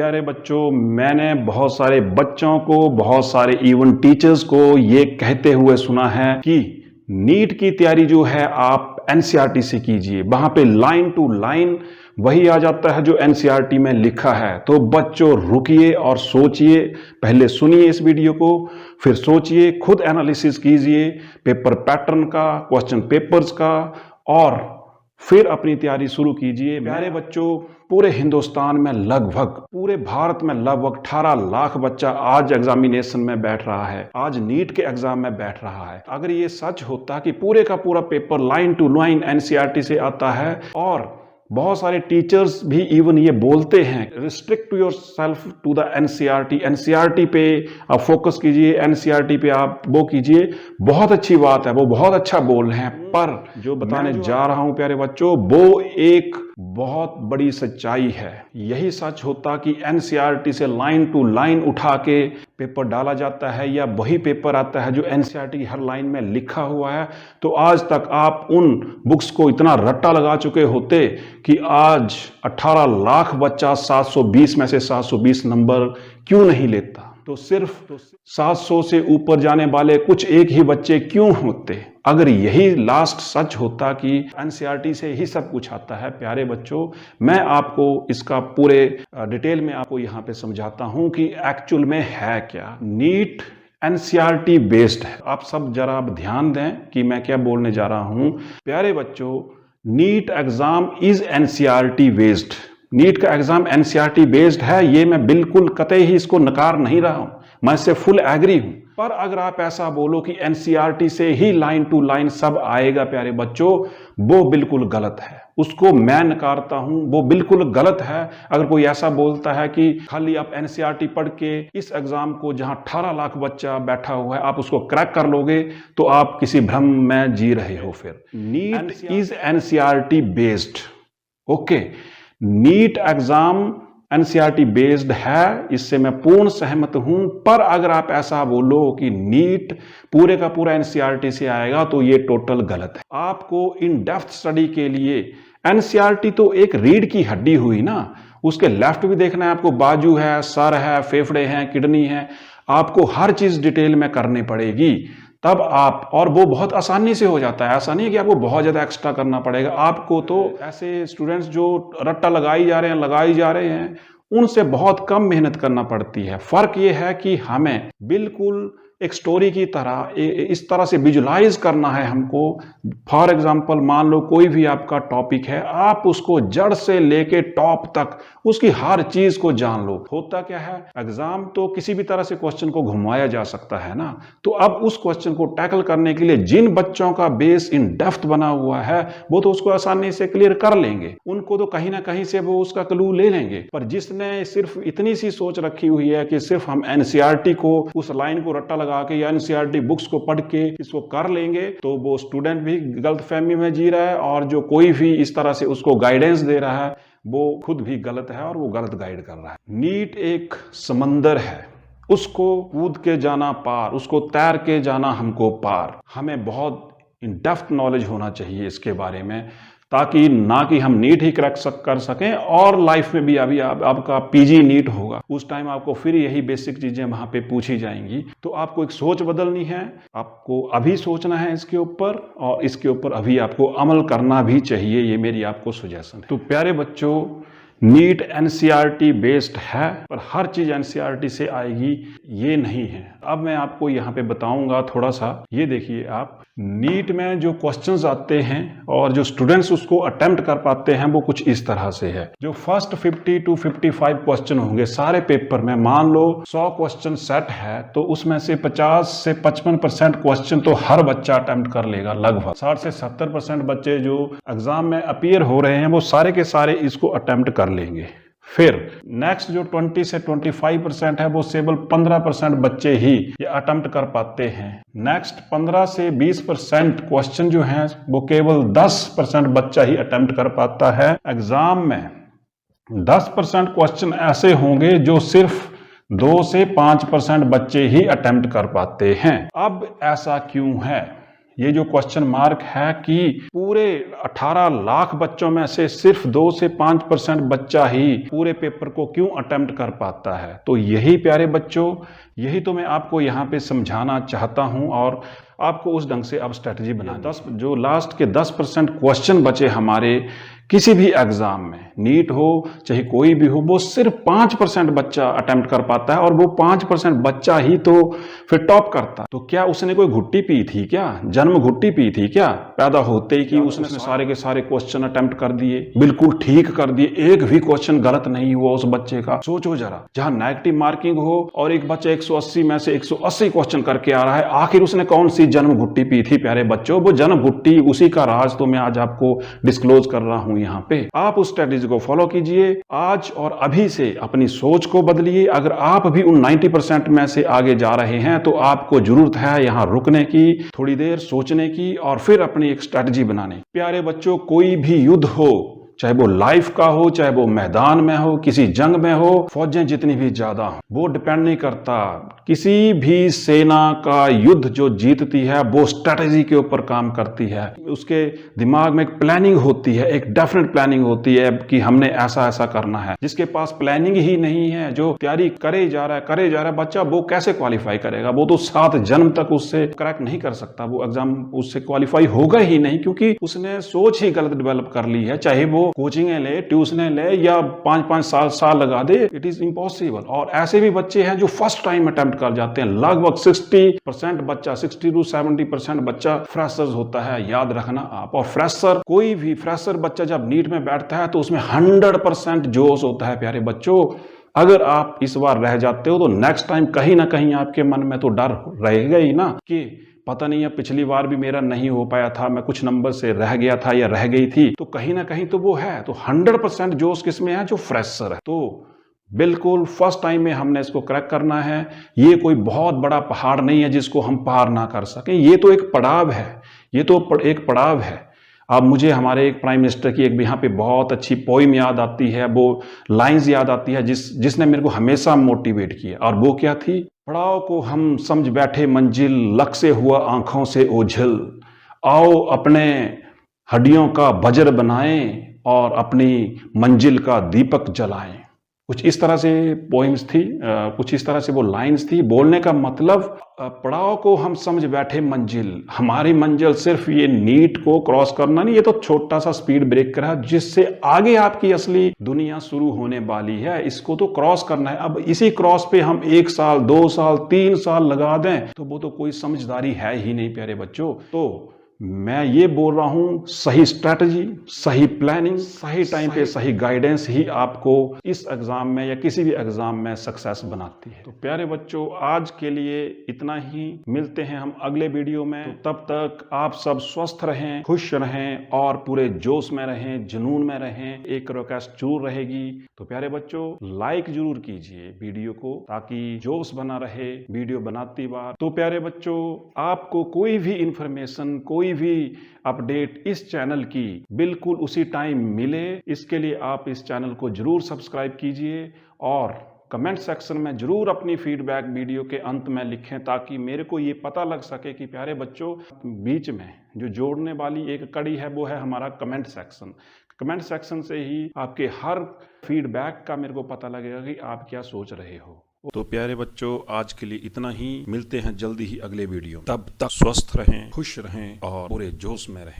प्यारे बच्चों, मैंने बहुत सारे बच्चों को, बहुत सारे इवन टीचर्स को ये कहते हुए सुना है कि नीट की तैयारी जो है आप एनसीईआरटी से कीजिए। वहां पे लाइन टू लाइन वही आ जाता है जो एनसीईआरटी में लिखा है। तो बच्चों रुकिए और सोचिए, पहले सुनिए इस वीडियो को, फिर सोचिए, खुद एनालिसिस कीजिए पेपर पैटर्न का, क्वेश्चन पेपर्स का, और फिर अपनी तैयारी शुरू कीजिए। प्यारे बच्चों, पूरे हिंदुस्तान में लगभग, पूरे भारत में लगभग 18 लाख बच्चा आज एग्जामिनेशन में बैठ रहा है, आज नीट के एग्जाम में बैठ रहा है। अगर ये सच होता कि पूरे का पूरा paper line to line NCERT से आता है, और बहुत सारे टीचर्स भी इवन ये बोलते हैं restrict yourself to the NCERT, NCERT पे आप फोकस कीजिए, एनसीईआरटी पे आप वो कीजिए, बहुत अच्छी बात है, वो बहुत अच्छा बोल रहे हैं। पर जो बताने जा रहा हूं प्यारे बच्चों, वो एक बहुत बड़ी सच्चाई है। यही सच होता कि एनसीईआरटी से लाइन टू लाइन उठा के पेपर डाला जाता है, या वही पेपर आता है जो एनसीईआरटी की हर लाइन में लिखा हुआ है, तो आज तक आप उन बुक्स को इतना रट्टा लगा चुके होते कि आज 18 लाख बच्चा 720 में से 720 नंबर क्यों नहीं लेता। तो सिर्फ 700 से ऊपर जाने वाले कुछ एक ही बच्चे क्यों होते। अगर यही लास्ट सच होता कि एनसीईआरटी से ही सब कुछ आता है, प्यारे बच्चों, मैं आपको इसका पूरे डिटेल में आपको यहाँ पे समझाता हूँ कि एक्चुअल में है क्या। नीट एनसीईआरटी बेस्ड है। आप सब जरा अब ध्यान दें कि मैं क्या बोलने जा रहा हूँ। प्यारे बच्चों, NEET exam is NCERT based. NEET का एग्जाम एनसीईआरटी बेस्ड है, ये मैं बिल्कुल कतई ही इसको नकार नहीं रहा हूं, मैं इससे फुल एग्री हूं। पर अगर आप ऐसा बोलो कि एनसीईआरटी से ही लाइन टू लाइन सब आएगा, प्यारे बच्चों, वो बिल्कुल गलत है। उसको मैं नकारता हूं, वो बिल्कुल गलत है। अगर कोई ऐसा बोलता है कि खाली आप एनसीईआरटी पढ़ के इस एग्जाम को, जहां 18 लाख बच्चा बैठा हुआ है, आप उसको क्रैक कर लोगे, तो आप किसी भ्रम में जी रहे हो। फिर NEET is NCERT based, okay. NEET exam NCERT based है, इससे मैं पूर्ण सहमत हूं। पर अगर आप ऐसा बोलो कि नीट पूरे का पूरा एनसीईआरटी से आएगा, तो ये टोटल गलत है। आपको इन डेप्थ स्टडी के लिए एनसीईआरटी तो एक रीढ़ की हड्डी हुई ना, उसके लेफ्ट भी देखना है आपको, बाजू है, सर है, फेफड़े हैं, किडनी है, आपको हर चीज डिटेल में करनी पड़ेगी, तब आप, और वो बहुत आसानी से हो जाता है। ऐसा नहीं है कि आपको बहुत ज्यादा एक्स्ट्रा करना पड़ेगा। आपको तो ऐसे स्टूडेंट्स जो रट्टा लगाई जा रहे हैं उनसे बहुत कम मेहनत करना पड़ती है। फर्क ये है कि हमें बिल्कुल एक स्टोरी की तरह इस तरह से विजुलाइज करना है हमको। फॉर एग्जाम्पल, मान लो कोई भी आपका टॉपिक है, आप उसको जड़ से लेके टॉप तक उसकी हर चीज को जान लो। होता क्या है, एग्जाम तो किसी भी तरह से क्वेश्चन को घुमाया जा सकता है ना, तो अब उस क्वेश्चन को टैकल करने के लिए जिन बच्चों का बेस इन डेप्थ बना हुआ है, वो तो उसको आसानी से क्लियर कर लेंगे, उनको तो कहीं ना कहीं से वो उसका क्लू ले लेंगे। पर जिसने सिर्फ इतनी सी सोच रखी हुई है कि सिर्फ हम एनसीईआरटी को, उस लाइन को रट्टा लगा के या एनसीईआरटी बुक्स को पढ़ के इसको कर लेंगे, तो वो स्टूडेंट भी गलतफहमी में जी रहा है, और जो कोई भी इस तरह से उसको गाइडेंस दे रहा है, वो खुद भी गलत है और वो गलत गाइड कर रहा है। नीट एक समंदर है, उसको कूद के जाना पार, उसको तैर के जाना हमको पार। हमें बहुत इन डेप्थ नॉलेज होना चाहिए इसके बारे में, ताकि ना कि हम नीट ही क्रैक कर सकें, और लाइफ में भी अभी आपका पीजी नीट होगा, उस टाइम आपको फिर यही बेसिक चीजें वहां पे पूछी जाएंगी। तो आपको एक सोच बदलनी है, आपको अभी सोचना है इसके ऊपर, और इसके ऊपर अभी आपको अमल करना भी चाहिए। ये मेरी आपको सजेशन है। तो प्यारे बच्चों, नीट एनसीईआरटी बेस्ड है, पर हर चीज एनसीईआरटी से आएगी ये नहीं है। अब मैं आपको यहाँ पे बताऊंगा थोड़ा सा। ये देखिए, आप नीट में जो क्वेश्चंस आते हैं और जो स्टूडेंट्स उसको अटेम्प्ट कर पाते हैं, वो कुछ इस तरह से है। जो फर्स्ट 50 to 55 क्वेश्चन होंगे सारे पेपर में, मान लो 100 क्वेश्चन सेट है, तो उसमें से 50 से 55% क्वेश्चन तो हर बच्चा अटेम्प्ट कर लेगा। लगभग 60 से 70% बच्चे जो एग्जाम में अपीयर हो रहे हैं, वो सारे के सारे इसको अटेम्प्ट कर लेंगे। फिर नेक्स्ट जो 20 से 25% है, वो केवल 15% बच्चे ही ये अटेम्प्ट कर पाते हैं। नेक्स्ट 15 से 20% क्वेश्चन जो हैं, वो केवल 10% बच्चा ही अटेम्प्ट कर पाता है। एग्जाम में 10% क्वेश्चन ऐसे होंगे जो सिर्फ 2 से 5% बच्चे ही अटेम्प्ट कर पाते हैं। अब ऐसा क्यों है, ये जो क्वेश्चन मार्क है कि पूरे 18 लाख बच्चों में से सिर्फ 2 से 5% बच्चा ही पूरे पेपर को क्यों अटेम्प्ट कर पाता है। तो यही प्यारे बच्चों, यही तो मैं आपको यहाँ पे समझाना चाहता हूँ और आपको उस ढंग से अब स्ट्रेटजी बनाना। जो लास्ट के 10% क्वेश्चन बचे हमारे किसी भी एग्जाम में, नीट हो चाहे कोई भी हो, वो सिर्फ 5% बच्चा अटेम्प्ट कर पाता है और वो 5% बच्चा ही तो फिर टॉप करता है। तो क्या उसने कोई घुट्टी पी थी क्या, जन्म घुट्टी पी थी क्या पैदा होते ही कि उसने सारे के सारे क्वेश्चन अटेम्प्ट कर दिए, बिल्कुल ठीक कर दिए, एक भी क्वेश्चन गलत नहीं हुआ उस बच्चे का। सोचो जरा, जहां नेगेटिव मार्किंग हो और एक बच्चा 180 में से 180 क्वेश्चन करके आ रहा है, आखिर उसने कौन सी जन्म घुट्टी पी थी प्यारे बच्चों। वो जन्म घुट्टी, उसी का राज तो मैं आज आपको डिस्क्लोज कर रहा हूं यहाँ पे। आप उस स्ट्रेटेजी को फॉलो कीजिए आज और अभी से, अपनी सोच को बदलिए। अगर आप भी उन 90% में से आगे जा रहे हैं तो आपको जरूरत है यहां रुकने की, थोड़ी देर सोचने की और फिर अपनी एक स्ट्रेटेजी बनाने की। प्यारे बच्चों, कोई भी युद्ध हो, चाहे वो लाइफ का हो, चाहे वो मैदान में हो, किसी जंग में हो, फौजें जितनी भी ज्यादा हो, वो डिपेंड नहीं करता। किसी भी सेना का युद्ध जो जीतती है वो स्ट्रेटेजी के ऊपर काम करती है। उसके दिमाग में एक प्लानिंग होती है, एक डेफिनेट प्लानिंग होती है कि हमने ऐसा ऐसा करना है। जिसके पास प्लानिंग ही नहीं है, जो तैयारी करे जा रहा है बच्चा, वो कैसे क्वालिफाई करेगा। वो तो 7 जन्म तक उससे क्रैक नहीं कर सकता, वो एग्जाम उससे क्वालिफाई होगा ही नहीं, क्योंकि उसने सोच ही गलत डेवलप कर ली है। चाहे वो कोचिंग ले, ट्यूशन ले या 5-5 साल लगा दे, इट इज इम्पॉसिबल। और ऐसे भी बच्चे हैं जो फर्स्ट टाइम अटेम्प्ट कर जाते हैं। लगभग 60% बच्चा, 60 to 70% बच्चा फ्रेशर्स होता है, याद रखना आप। और फ्रेशर, कोई भी फ्रेशर बच्चा जब नीट में बैठता है तो उसमें 100% जोश होता है प्यारे बच्चों। अगर आप इस बार रह जाते हो तो नेक्स्ट टाइम कहीं ना कहीं आपके मन में तो डर रहेगा ही ना कि पता नहीं है, पिछली बार भी मेरा नहीं हो पाया था, मैं कुछ नंबर से रह गया था या रह गई थी। तो कहीं ना कहीं तो वो है। तो 100% जोश किसमें है, जो फ्रेशर है। तो बिल्कुल फर्स्ट टाइम में हमने इसको क्रैक करना है। ये कोई बहुत बड़ा पहाड़ नहीं है जिसको हम पार ना कर सकें। ये तो एक पड़ाव है, ये तो एक पड़ाव है। अब मुझे हमारे एक प्राइम मिनिस्टर की एक यहाँ पे बहुत अच्छी पोइम याद आती है, वो लाइंस याद आती है जिसने मेरे को हमेशा मोटिवेट किया। और वो क्या थी, पड़ाव को हम समझ बैठे मंजिल, लक से हुआ आंखों से ओझल, आओ अपने हड्डियों का वज्र बनाएं और अपनी मंजिल का दीपक जलाएं। कुछ इस तरह से पोइम्स थी, कुछ इस तरह से वो लाइंस थी। बोलने का मतलब, पड़ाव को हम समझ बैठे मंजिल, हमारी मंजिल सिर्फ ये नीट को क्रॉस करना नहीं, ये तो छोटा सा स्पीड ब्रेकर है जिससे आगे आपकी असली दुनिया शुरू होने वाली है। इसको तो क्रॉस करना है। अब इसी क्रॉस पे हम 1 साल, 2 साल, 3 साल लगा दें तो वो तो कोई समझदारी है ही नहीं प्यारे बच्चों। तो मैं ये बोल रहा हूं, सही स्ट्रैटेजी, सही प्लानिंग, सही टाइम पे सही गाइडेंस ही आपको इस एग्जाम में या किसी भी एग्जाम में सक्सेस बनाती है। तो प्यारे बच्चों, आज के लिए इतना ही। मिलते हैं हम अगले वीडियो में। तो तब तक आप सब स्वस्थ रहें, खुश रहें और पूरे जोश में रहें, जुनून में रहें। एक रिक्वेस्ट जरूर रहेगी, तो प्यारे बच्चों लाइक जरूर कीजिए वीडियो को, ताकि जोश बना रहे वीडियो बनाती बार। तो प्यारे बच्चों, आपको कोई भी इंफॉर्मेशन, कोई भी अपडेट इस चैनल की बिल्कुल उसी टाइम मिले, इसके लिए आप इस चैनल को जरूर सब्सक्राइब कीजिए और कमेंट सेक्शन में जरूर अपनी फीडबैक वीडियो के अंत में लिखें, ताकि मेरे को ये पता लग सके कि प्यारे बच्चों, बीच में जो जोड़ने वाली एक कड़ी है वो है हमारा कमेंट सेक्शन। कमेंट सेक्शन से ही आपके हर फीडबैक का मेरे को पता लगेगा कि आप क्या सोच रहे हो। तो प्यारे बच्चों, आज के लिए इतना ही। मिलते हैं जल्दी ही अगले वीडियो। तब तक स्वस्थ रहें, खुश रहें और पूरे जोश में रहें।